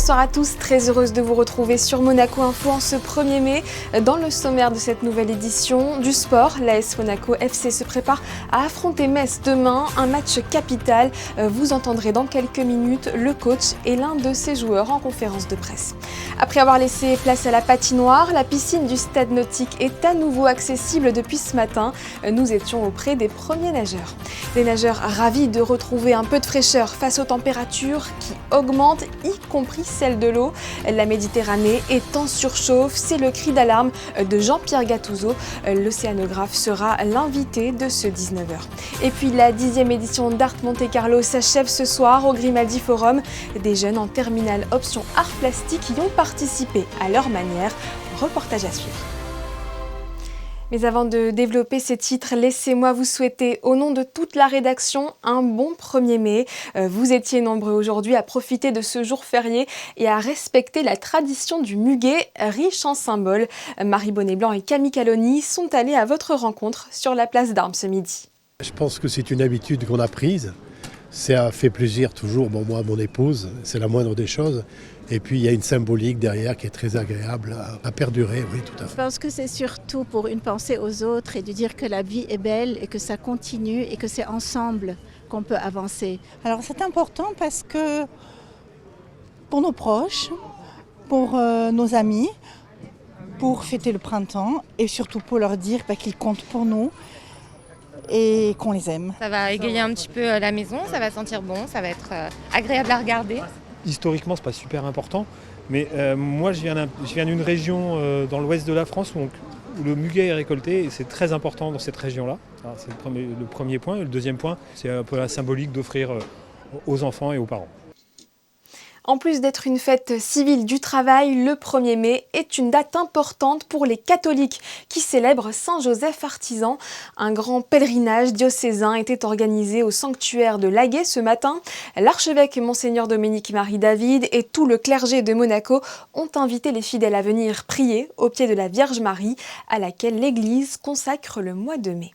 Bonsoir à tous, très heureuse de vous retrouver sur Monaco Info en ce 1er mai. Dans le sommaire de cette nouvelle édition du sport, l'AS Monaco FC se prépare à affronter Metz demain, un match capital. Vous entendrez dans quelques minutes le coach et l'un de ses joueurs en conférence de presse. Après avoir laissé place à la patinoire, la piscine du stade nautique est à nouveau accessible depuis ce matin. Nous étions auprès des premiers nageurs. Des nageurs ravis de retrouver un peu de fraîcheur face aux températures qui augmentent, y compris celle de l'eau. La Méditerranée est en surchauffe, c'est le cri d'alarme de Jean-Pierre Gattuso. L'océanographe sera l'invité de ce 19h. Et puis la 10e édition d'Art Monte Carlo s'achève ce soir au Grimaldi Forum. Des jeunes en terminale option art plastique y ont participé à leur manière. Reportage à suivre. Mais avant de développer ces titres, laissez-moi vous souhaiter, au nom de toute la rédaction, un bon 1er mai. Vous étiez nombreux aujourd'hui à profiter de ce jour férié et à respecter la tradition du muguet, riche en symboles. Marie Bonnet-Blanc et Camille Caloni sont allés à votre rencontre sur la place d'Armes ce midi. Je pense que c'est une habitude qu'on a prise. Ça fait plaisir toujours, moi, mon épouse, c'est la moindre des choses. Et puis il y a une symbolique derrière qui est très agréable à perdurer, oui, tout à fait. Je pense que c'est surtout pour une pensée aux autres et de dire que la vie est belle et que ça continue et que c'est ensemble qu'on peut avancer. Alors c'est important parce que pour nos proches, pour nos amis, pour fêter le printemps et surtout pour leur dire qu'ils comptent pour nous et qu'on les aime. Ça va égayer un petit peu la maison, ça va sentir bon, ça va être agréable à regarder. Historiquement, c'est pas super important, mais moi je viens d'une région dans l'ouest de la France où le muguet est récolté et c'est très important dans cette région-là. Alors, c'est le premier point. Et le deuxième point, c'est un peu la symbolique d'offrir aux enfants et aux parents. En plus d'être une fête civile du travail, le 1er mai est une date importante pour les catholiques qui célèbrent Saint-Joseph artisan. Un grand pèlerinage diocésain était organisé au sanctuaire de Laguet ce matin. L'archevêque Monseigneur Dominique-Marie David et tout le clergé de Monaco ont invité les fidèles à venir prier au pied de la Vierge Marie, à laquelle l'Église consacre le mois de mai.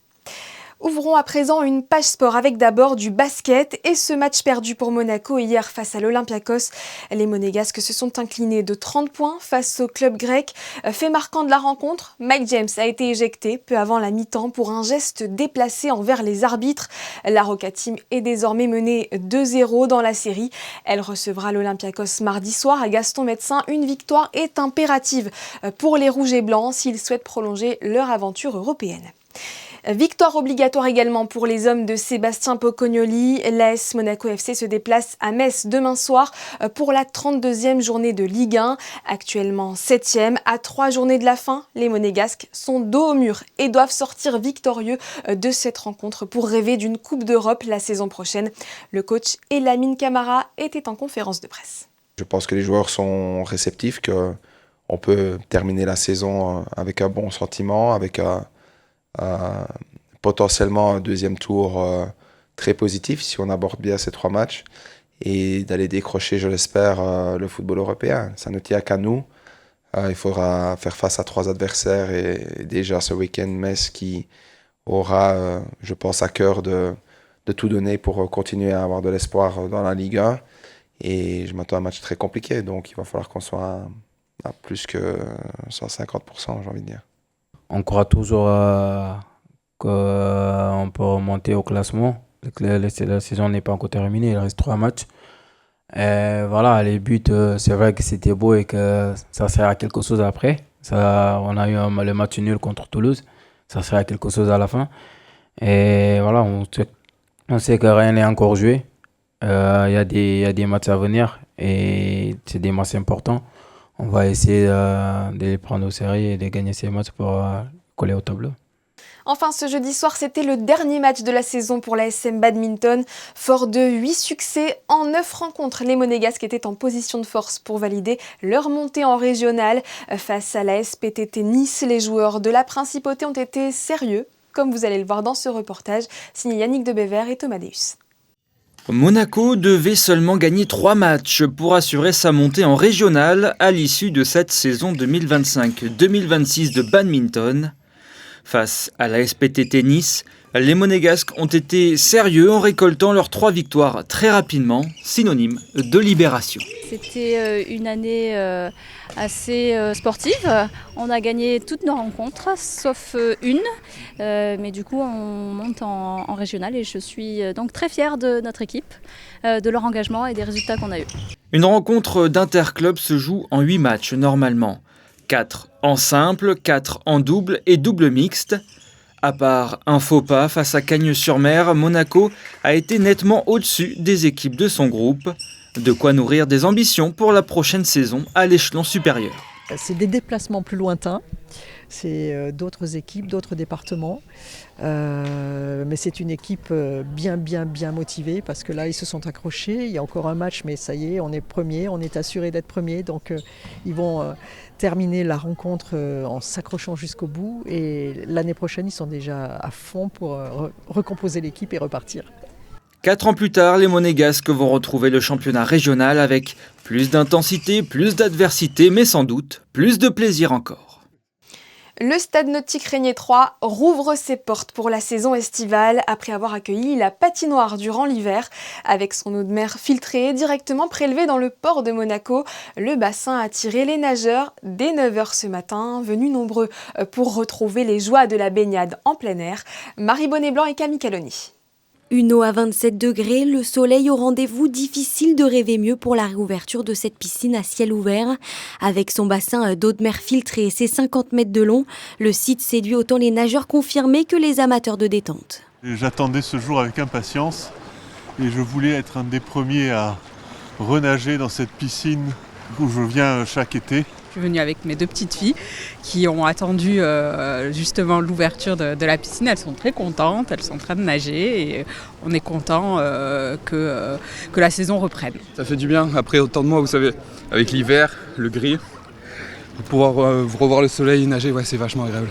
Ouvrons à présent une page sport avec d'abord du basket et ce match perdu pour Monaco hier face à l'Olympiakos. Les Monégasques se sont inclinés de 30 points face au club grec. Fait marquant de la rencontre, Mike James a été éjecté peu avant la mi-temps pour un geste déplacé envers les arbitres. La Roca Team est désormais menée 2-0 dans la série. Elle recevra l'Olympiakos mardi soir à Gaston Médecin. Une victoire est impérative pour les Rouges et Blancs s'ils souhaitent prolonger leur aventure européenne. Victoire obligatoire également pour les hommes de Sébastien Pocognoli. L'AS Monaco FC se déplace à Metz demain soir pour la 32e journée de Ligue 1. Actuellement 7e, à 3 journées de la fin, les Monégasques sont dos au mur et doivent sortir victorieux de cette rencontre pour rêver d'une Coupe d'Europe la saison prochaine. Le coach Lamine Camara était en conférence de presse. Je pense que les joueurs sont réceptifs, qu'on peut terminer la saison avec un bon sentiment, avec potentiellement un deuxième tour très positif si on aborde bien ces 3 matchs et d'aller décrocher, je l'espère, le football européen. Ça ne tient qu'à nous. Il faudra faire face à 3 adversaires et déjà ce week-end Metz qui aura, je pense, à cœur de tout donner pour continuer à avoir de l'espoir dans la Ligue 1 et je m'attends à un match très compliqué, donc il va falloir qu'on soit à plus que 150%, j'ai envie de dire. On croit toujours qu'on peut remonter au classement. La saison n'est pas encore terminée, il reste 3 matchs. Et voilà, les buts, c'est vrai que c'était beau et que ça sert à quelque chose après. On a eu le match nul contre Toulouse, ça sert à quelque chose à la fin. Et voilà, on sait que rien n'est encore joué. Il y a des matchs à venir et c'est des matchs importants. On va essayer de les prendre au sérieux et de gagner ces matchs pour coller au tableau. Enfin, ce jeudi soir, c'était le dernier match de la saison pour la SM Badminton. Fort de 8 succès en 9 rencontres, les Monégasques étaient en position de force pour valider leur montée en régional. Face à la SPTT Nice, les joueurs de la Principauté ont été sérieux, comme vous allez le voir dans ce reportage, signé Yannick Debévert et Thomas Deus. Monaco devait seulement gagner 3 matchs pour assurer sa montée en régional à l'issue de cette saison 2025-2026 de badminton. Face à la SPTT Nice, les Monégasques ont été sérieux en récoltant leurs 3 victoires très rapidement, synonyme de libération. C'était une année assez sportive. On a gagné toutes nos rencontres, sauf une. Mais du coup, on monte en régional et je suis donc très fière de notre équipe, de leur engagement et des résultats qu'on a eus. Une rencontre d'interclub se joue en 8 matchs normalement. 4 en simple, 4 en double et double mixte. À part un faux pas face à Cagnes-sur-Mer, Monaco a été nettement au-dessus des équipes de son groupe. De quoi nourrir des ambitions pour la prochaine saison à l'échelon supérieur. C'est des déplacements plus lointains, c'est d'autres équipes, d'autres départements. Mais c'est une équipe bien motivée parce que là ils se sont accrochés. Il y a encore un match mais ça y est, on est premier, on est assuré d'être premier. Donc ils vont terminer la rencontre en s'accrochant jusqu'au bout. Et l'année prochaine ils sont déjà à fond pour recomposer l'équipe et repartir. 4 ans plus tard, les Monégasques vont retrouver le championnat régional avec plus d'intensité, plus d'adversité, mais sans doute plus de plaisir encore. Le Stade Nautique Régnier 3 rouvre ses portes pour la saison estivale après avoir accueilli la patinoire durant l'hiver. Avec son eau de mer filtrée directement prélevée dans le port de Monaco, le bassin a attiré les nageurs dès 9h ce matin, venus nombreux pour retrouver les joies de la baignade en plein air. Marie Bonnet-Blanc et Camille Caloni. Une eau à 27 degrés, le soleil au rendez-vous, difficile de rêver mieux pour la réouverture de cette piscine à ciel ouvert. Avec son bassin d'eau de mer filtrée et ses 50 mètres de long, le site séduit autant les nageurs confirmés que les amateurs de détente. J'attendais ce jour avec impatience et je voulais être un des premiers à renager dans cette piscine où je viens chaque été. Je suis venue avec mes 2 petites filles qui ont attendu justement l'ouverture de la piscine. Elles sont très contentes, elles sont en train de nager et on est content que la saison reprenne. Ça fait du bien, après autant de mois, vous savez, avec l'hiver, le gris, pouvoir revoir le soleil et nager, ouais, c'est vachement agréable.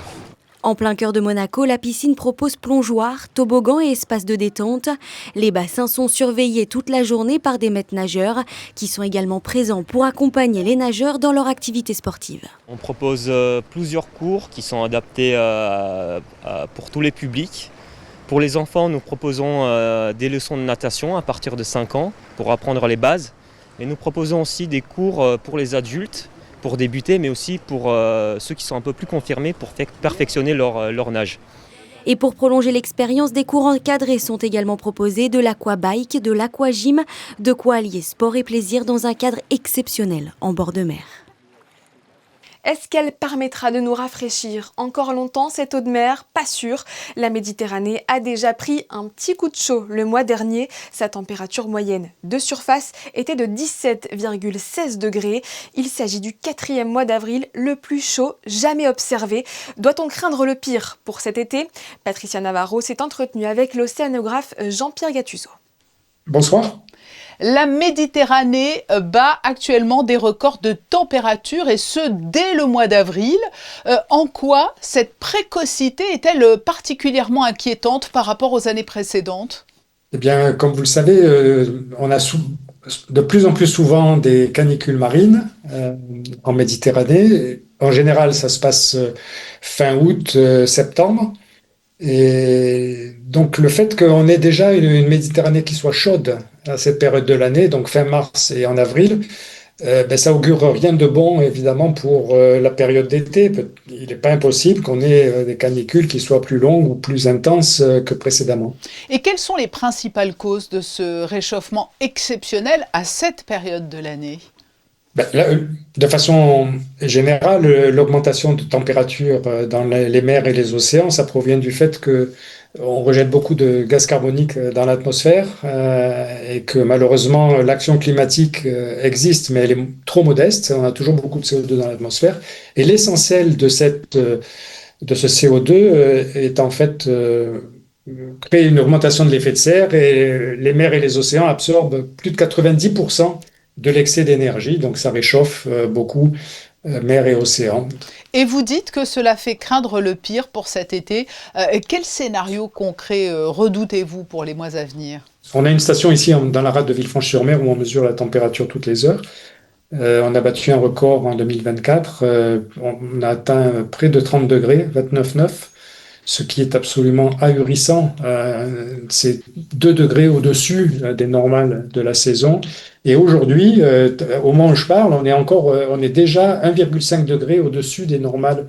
En plein cœur de Monaco, la piscine propose plongeoir, toboggan et espace de détente. Les bassins sont surveillés toute la journée par des maîtres nageurs qui sont également présents pour accompagner les nageurs dans leur activité sportive. On propose plusieurs cours qui sont adaptés pour tous les publics. Pour les enfants, nous proposons des leçons de natation à partir de 5 ans pour apprendre les bases. Et nous proposons aussi des cours pour les adultes, pour débuter, mais aussi pour ceux qui sont un peu plus confirmés pour perfectionner leur nage. Et pour prolonger l'expérience, des cours encadrés sont également proposés, de l'aquabike, de l'aquagym, de quoi allier sport et plaisir dans un cadre exceptionnel en bord de mer. Est-ce qu'elle permettra de nous rafraîchir encore longtemps cette eau de mer? Pas sûr. La Méditerranée a déjà pris un petit coup de chaud le mois dernier. Sa température moyenne de surface était de 17,16 degrés. Il s'agit du 4e mois d'avril, le plus chaud jamais observé. Doit-on craindre le pire pour cet été? Patricia Navarro s'est entretenue avec l'océanographe Jean-Pierre Gattuso. Bonsoir. La Méditerranée bat actuellement des records de température et ce dès le mois d'avril. En quoi cette précocité est-elle particulièrement inquiétante par rapport aux années précédentes? Eh bien, comme vous le savez, on a de plus en plus souvent des canicules marines en Méditerranée. En général, ça se passe fin août, septembre. Et donc le fait qu'on ait déjà une Méditerranée qui soit chaude à cette période de l'année, donc fin mars et en avril, ça augure rien de bon évidemment pour la période d'été. Il n'est pas impossible qu'on ait des canicules qui soient plus longues ou plus intenses que précédemment. Et quelles sont les principales causes de ce réchauffement exceptionnel à cette période de l'année? De façon générale, l'augmentation de température dans les mers et les océans, ça provient du fait qu'on rejette beaucoup de gaz carbonique dans l'atmosphère et que malheureusement l'action climatique existe, mais elle est trop modeste. On a toujours beaucoup de CO2 dans l'atmosphère. Et l'essentiel de ce CO2 est en fait créer une augmentation de l'effet de serre et les mers et les océans absorbent plus de 90% de l'excès d'énergie, donc ça réchauffe beaucoup mer et océan. Et vous dites que cela fait craindre le pire pour cet été. Quel scénario concret redoutez-vous pour les mois à venir? On a une station ici dans la rade de Villefranche-sur-Mer où on mesure la température toutes les heures. On a battu un record en 2024. On a atteint près de 30 degrés, 29,9. ce qui est absolument ahurissant. C'est 2 degrés au-dessus des normales de la saison. Et aujourd'hui, au moment où je parle, on est déjà 1,5 degré au-dessus des normales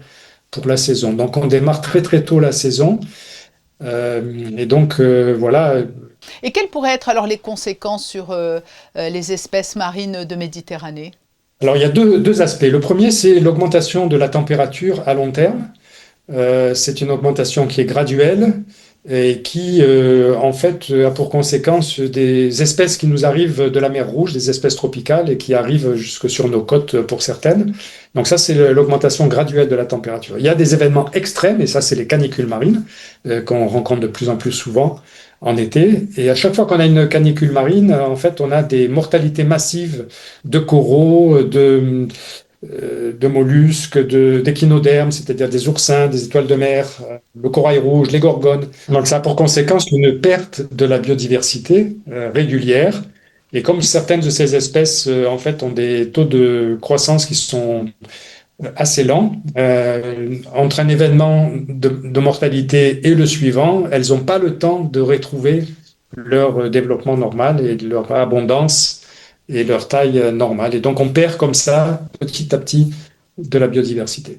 pour la saison. Donc on démarre très très tôt la saison. Et donc voilà. Et quelles pourraient être alors les conséquences sur les espèces marines de Méditerranée ? Alors il y a deux aspects. Le premier, c'est l'augmentation de la température à long terme. C'est une augmentation qui est graduelle et qui, en fait, a pour conséquence des espèces qui nous arrivent de la mer Rouge, des espèces tropicales, et qui arrivent jusque sur nos côtes pour certaines. Donc ça, c'est l'augmentation graduelle de la température. Il y a des événements extrêmes, et ça, c'est les canicules marines, qu'on rencontre de plus en plus souvent en été. Et à chaque fois qu'on a une canicule marine, en fait, on a des mortalités massives de coraux, de mollusques, d'échinodermes, c'est-à-dire des oursins, des étoiles de mer, le corail rouge, les gorgones. Donc ça a pour conséquence une perte de la biodiversité régulière. Et comme certaines de ces espèces, en fait, ont des taux de croissance qui sont assez lents, entre un événement de mortalité et le suivant, elles n'ont pas le temps de retrouver leur développement normal et leur abondance et leur taille normale. Et donc on perd comme ça, petit à petit, de la biodiversité.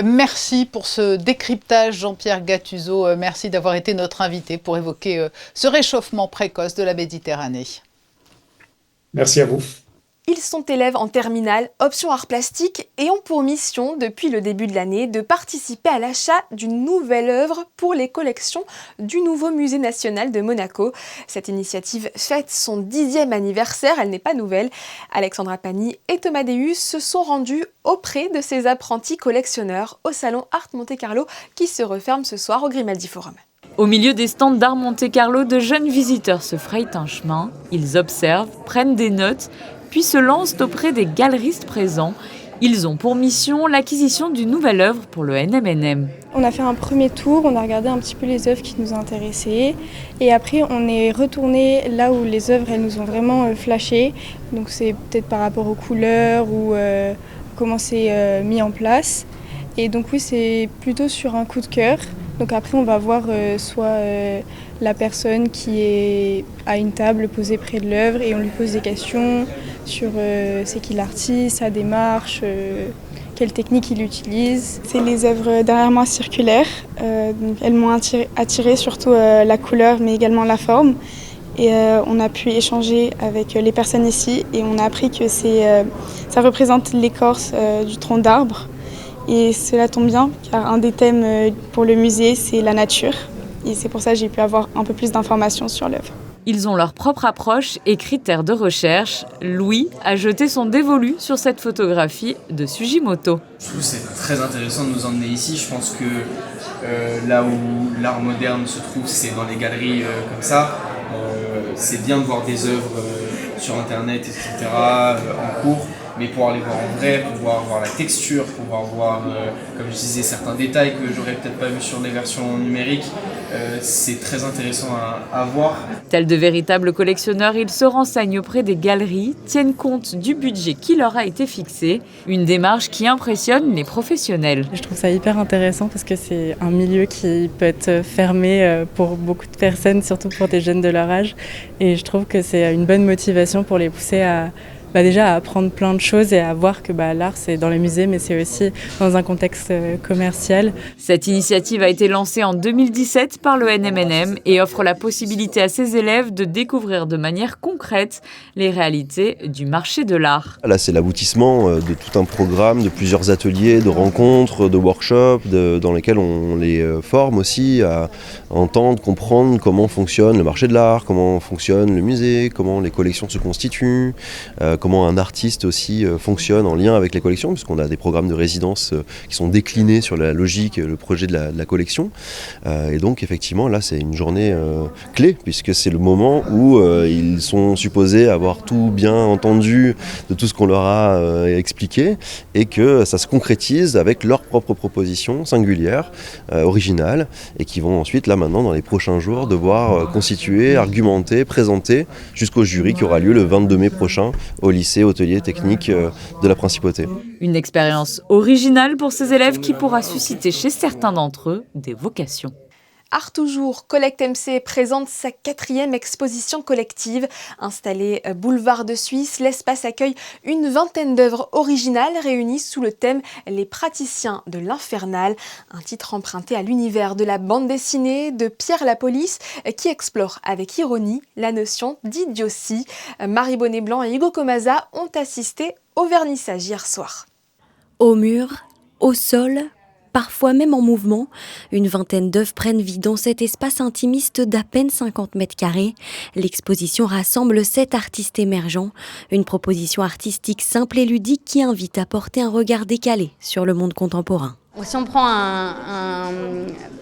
Merci pour ce décryptage, Jean-Pierre Gattuso. Merci d'avoir été notre invité pour évoquer ce réchauffement précoce de la Méditerranée. Merci à vous. Ils sont élèves en terminale, option arts plastiques, et ont pour mission, depuis le début de l'année, de participer à l'achat d'une nouvelle œuvre pour les collections du nouveau Musée national de Monaco. Cette initiative fête son 10e anniversaire, elle n'est pas nouvelle. Alexandra Pani et Thomas Deus se sont rendus auprès de ces apprentis collectionneurs au salon Art Monte-Carlo qui se referme ce soir au Grimaldi Forum. Au milieu des stands d'art Monte-Carlo, de jeunes visiteurs se frayent un chemin. Ils observent, prennent des notes, puis se lancent auprès des galeristes présents. Ils ont pour mission l'acquisition d'une nouvelle œuvre pour le NMNM. On a fait un premier tour, on a regardé un petit peu les œuvres qui nous intéressaient. Et après, on est retourné là où les œuvres elles nous ont vraiment flashé. Donc c'est peut-être par rapport aux couleurs ou comment c'est mis en place. Et donc oui, c'est plutôt sur un coup de cœur. Donc après, on va voir soit la personne qui est à une table posée près de l'œuvre et on lui pose des questions sur c'est qui l'artiste, sa démarche, quelle technique il utilise. C'est les œuvres derrière moi circulaires. Donc elles m'ont attiré surtout la couleur mais également la forme. Et on a pu échanger avec les personnes ici et on a appris que ça représente l'écorce du tronc d'arbre. Et cela tombe bien car un des thèmes pour le musée c'est la nature. Et c'est pour ça que j'ai pu avoir un peu plus d'informations sur l'œuvre. Ils ont leur propre approche et critères de recherche. Louis a jeté son dévolu sur cette photographie de Sugimoto. Je trouve que c'est très intéressant de nous emmener ici. Je pense que là où l'art moderne se trouve, c'est dans les galeries comme ça. C'est bien de voir des œuvres sur internet, etc., en cours. Mais pouvoir les voir en vrai, pouvoir voir la texture, pouvoir voir, comme je disais, certains détails que j'aurais peut-être pas vu sur les versions numériques, c'est très intéressant à voir. Tels de véritables collectionneurs, ils se renseignent auprès des galeries, tiennent compte du budget qui leur a été fixé, une démarche qui impressionne les professionnels. Je trouve ça hyper intéressant parce que c'est un milieu qui peut être fermé pour beaucoup de personnes, surtout pour des jeunes de leur âge. Et je trouve que c'est une bonne motivation pour les pousser à déjà à apprendre plein de choses et à voir que l'art c'est dans les musées mais c'est aussi dans un contexte commercial. Cette initiative a été lancée en 2017 par le NMNM et offre la possibilité à ses élèves de découvrir de manière concrète les réalités du marché de l'art. Là c'est l'aboutissement de tout un programme, de plusieurs ateliers, de rencontres, de workshops dans lesquels on les forme aussi à entendre, comprendre comment fonctionne le marché de l'art, comment fonctionne le musée, comment les collections se constituent, comment un artiste aussi fonctionne en lien avec les collections, puisqu'on a des programmes de résidence qui sont déclinés sur la logique, le projet de la collection. Et donc effectivement là c'est une journée clé, puisque c'est le moment où ils sont supposés avoir tout bien entendu de tout ce qu'on leur a expliqué, et que ça se concrétise avec leurs propres propositions singulières, originales, et qui vont ensuite là maintenant dans les prochains jours devoir constituer, argumenter, présenter jusqu'au jury qui aura lieu le 22 mai prochain au lycée hôtelier technique de la Principauté. Une expérience originale pour ces élèves qui pourra susciter chez certains d'entre eux des vocations. Art toujours, Collecte MC présente sa 4e exposition collective. Installée boulevard de Suisse, l'espace accueille une vingtaine d'œuvres originales réunies sous le thème « Les praticiens de l'infernal », un titre emprunté à l'univers de la bande dessinée de Pierre Lapolice qui explore avec ironie la notion d'idiotie. Marie Bonnet-Blanc et Hugo Comasa ont assisté au vernissage hier soir. Au mur, au sol, parfois même en mouvement, une vingtaine d'œuvres prennent vie dans cet espace intimiste d'à peine 50 mètres carrés. L'exposition rassemble 7 artistes émergents, une proposition artistique simple et ludique qui invite à porter un regard décalé sur le monde contemporain. Si on prend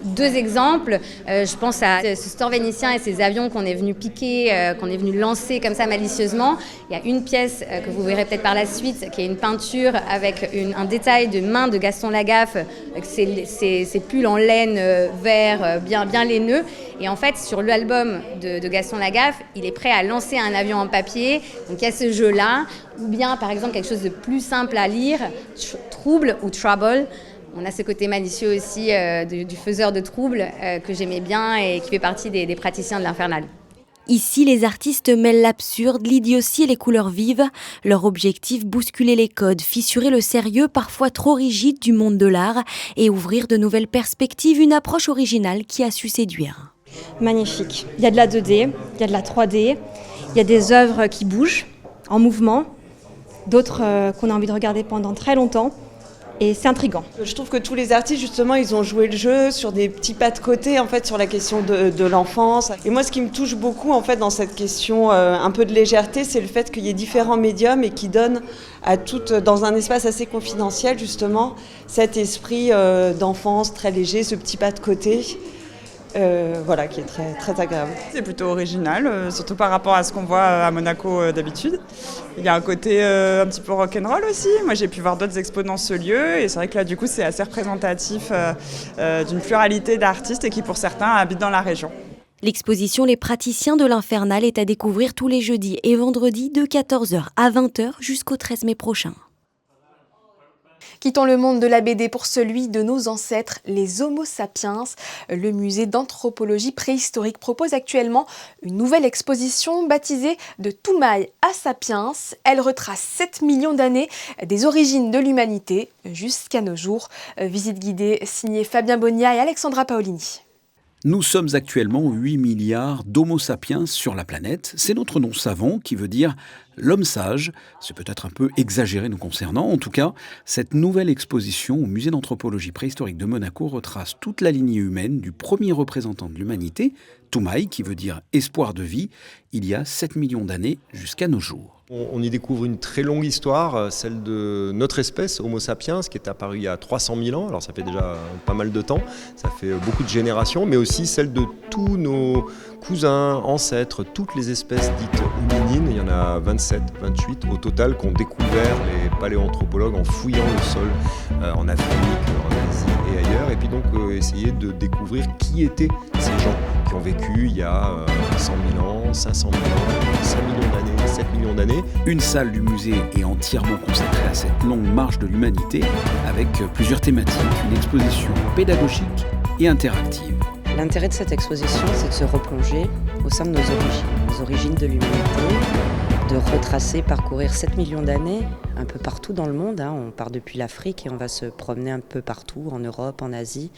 deux exemples, je pense à ce store vénitien et ces avions qu'on est venu piquer, qu'on est venu lancer comme ça malicieusement. Il y a une pièce que vous verrez peut-être par la suite, qui est une peinture avec un détail de main de Gaston Lagaffe, ces pulls en laine vert, bien laineux. Et en fait, sur l'album de Gaston Lagaffe, il est prêt à lancer un avion en papier. Donc il y a ce jeu-là. Ou bien, par exemple, quelque chose de plus simple à lire, Trouble ou Trouble. On a ce côté malicieux aussi du faiseur de troubles que j'aimais bien et qui fait partie des praticiens de l'infernal. Ici, les artistes mêlent l'absurde, l'idiotie et les couleurs vives. Leur objectif, bousculer les codes, fissurer le sérieux parfois trop rigide du monde de l'art et ouvrir de nouvelles perspectives, une approche originale qui a su séduire. Magnifique. Il y a de la 2D, il y a de la 3D, il y a des œuvres qui bougent, en mouvement, d'autres qu'on a envie de regarder pendant très longtemps. Et c'est intriguant. Je trouve que tous les artistes, justement, ils ont joué le jeu sur des petits pas de côté, en fait, sur la question de l'enfance. Et moi, ce qui me touche beaucoup, en fait, dans cette question un peu de légèreté, c'est le fait qu'il y ait différents médiums et qui donnent à toutes, dans un espace assez confidentiel, justement, cet esprit d'enfance très léger, ce petit pas de côté. Voilà, qui est très, très agréable. C'est plutôt original, surtout par rapport à ce qu'on voit à Monaco d'habitude. Il y a un côté un petit peu rock'n'roll aussi. Moi, j'ai pu voir d'autres expos dans ce lieu et c'est vrai que là, du coup, c'est assez représentatif d'une pluralité d'artistes et qui, pour certains, habitent dans la région. L'exposition Les praticiens de l'infernal est à découvrir tous les jeudis et vendredis de 14h à 20h jusqu'au 13 mai prochain. Quittons le monde de la BD pour celui de nos ancêtres, les Homo sapiens. Le musée d'anthropologie préhistorique propose actuellement une nouvelle exposition baptisée de Toumaï à Sapiens. Elle retrace 7 millions d'années des origines de l'humanité jusqu'à nos jours. Visite guidée signée Fabien Bonnia et Alexandra Paolini. Nous sommes actuellement 8 milliards d'Homo sapiens sur la planète. C'est notre nom savant qui veut dire l'homme sage. C'est peut-être un peu exagéré nous concernant. En tout cas, cette nouvelle exposition au musée d'anthropologie préhistorique de Monaco retrace toute la lignée humaine du premier représentant de l'humanité, Toumaï, qui veut dire espoir de vie, il y a 7 millions d'années jusqu'à nos jours. On y découvre une très longue histoire, celle de notre espèce, Homo sapiens, qui est apparue il y a 300 000 ans. Alors ça fait déjà pas mal de temps, ça fait beaucoup de générations, mais aussi celle de tous nos cousins, ancêtres, toutes les espèces dites hominines. Il y en a 27, 28 au total qu'ont découvert les paléoanthropologues en fouillant le sol en Afrique, en Asie et ailleurs. Et puis donc essayer de découvrir qui étaient ces gens qui ont vécu il y a 100 000 ans, 500 000 ans, 5 millions d'années, 7 millions d'années. Une salle du musée est entièrement consacrée à cette longue marche de l'humanité avec plusieurs thématiques, une exposition pédagogique et interactive. L'intérêt de cette exposition, c'est de se replonger au sein de nos origines, les origines de l'humanité, de retracer, parcourir 7 millions d'années un peu partout dans le monde. On part depuis l'Afrique et on va se promener un peu partout, en Europe, en Asie,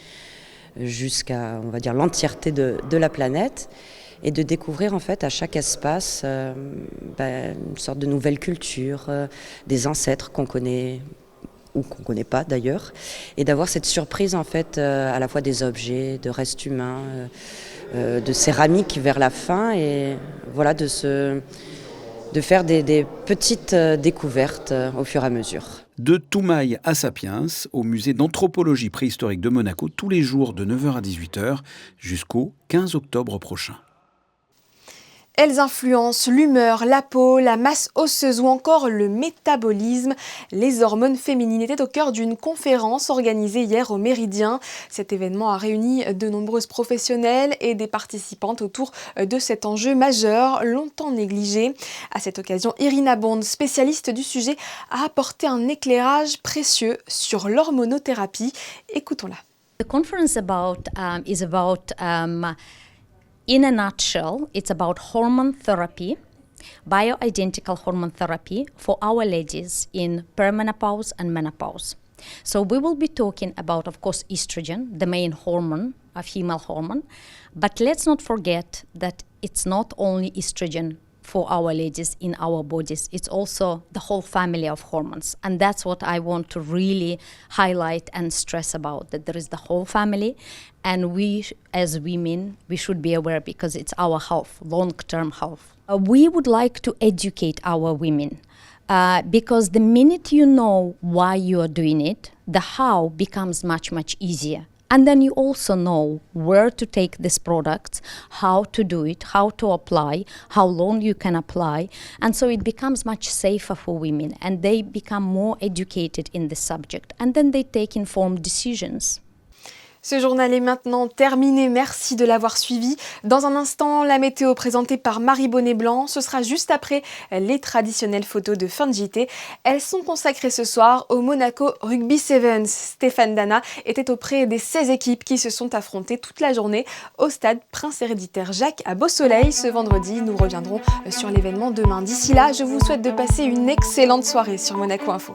jusqu'à, on va dire, l'entièreté de la planète. Et de découvrir en fait à chaque espace une sorte de nouvelle culture, des ancêtres qu'on connaît ou qu'on ne connaît pas d'ailleurs, et d'avoir cette surprise en fait à la fois des objets, de restes humains, de céramique vers la fin, et voilà de faire des petites découvertes au fur et à mesure. De Toumaï à Sapiens, au musée d'anthropologie préhistorique de Monaco, tous les jours de 9h à 18h jusqu'au 15 octobre prochain. Elles influencent l'humeur, la peau, la masse osseuse ou encore le métabolisme. Les hormones féminines étaient au cœur d'une conférence organisée hier au Méridien. Cet événement a réuni de nombreuses professionnelles et des participantes autour de cet enjeu majeur, longtemps négligé. À cette occasion, Irina Bond, spécialiste du sujet, a apporté un éclairage précieux sur l'hormonothérapie. Écoutons-la. The conference is about in a nutshell, it's about hormone therapy, bioidentical hormone therapy for our ladies in perimenopause and menopause. So we will be talking about, of course, estrogen, the main hormone, a female hormone, but let's not forget that it's not only estrogen for our ladies in our bodies, it's also the whole family of hormones. And that's what I want to really highlight and stress about, that there is the whole family, and we as women, we should be aware because it's our health, long-term health. We would like to educate our women because the minute you know why you are doing it, the how becomes much, much easier. And then you also know where to take this product, how to do it, how to apply, how long you can apply. And so it becomes much safer for women and they become more educated in this subject. And then they take informed decisions. Ce journal est maintenant terminé, merci de l'avoir suivi. Dans un instant, la météo présentée par Marie Bonnet-Blanc, ce sera juste après les traditionnelles photos de fin de JT. Elles sont consacrées ce soir au Monaco Rugby Sevens. Stéphane Dana était auprès des 16 équipes qui se sont affrontées toute la journée au stade Prince Héréditaire Jacques à Beausoleil. Ce vendredi, nous reviendrons sur l'événement demain. D'ici là, je vous souhaite de passer une excellente soirée sur Monaco Info.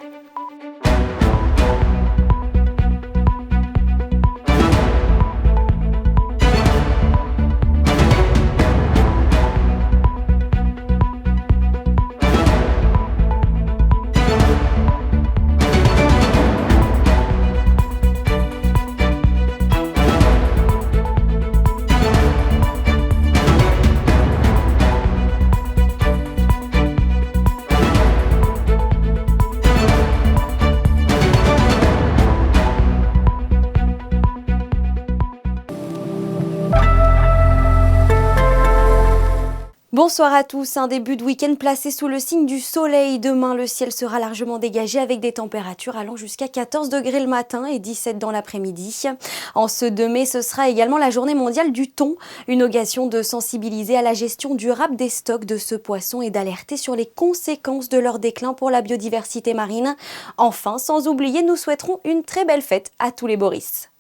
Bonsoir à tous, un début de week-end placé sous le signe du soleil. Demain, le ciel sera largement dégagé avec des températures allant jusqu'à 14 degrés le matin et 17 dans l'après-midi. En ce 2 mai, ce sera également la journée mondiale du thon, une occasion de sensibiliser à la gestion durable des stocks de ce poisson et d'alerter sur les conséquences de leur déclin pour la biodiversité marine. Enfin, sans oublier, nous souhaiterons une très belle fête à tous les Boris.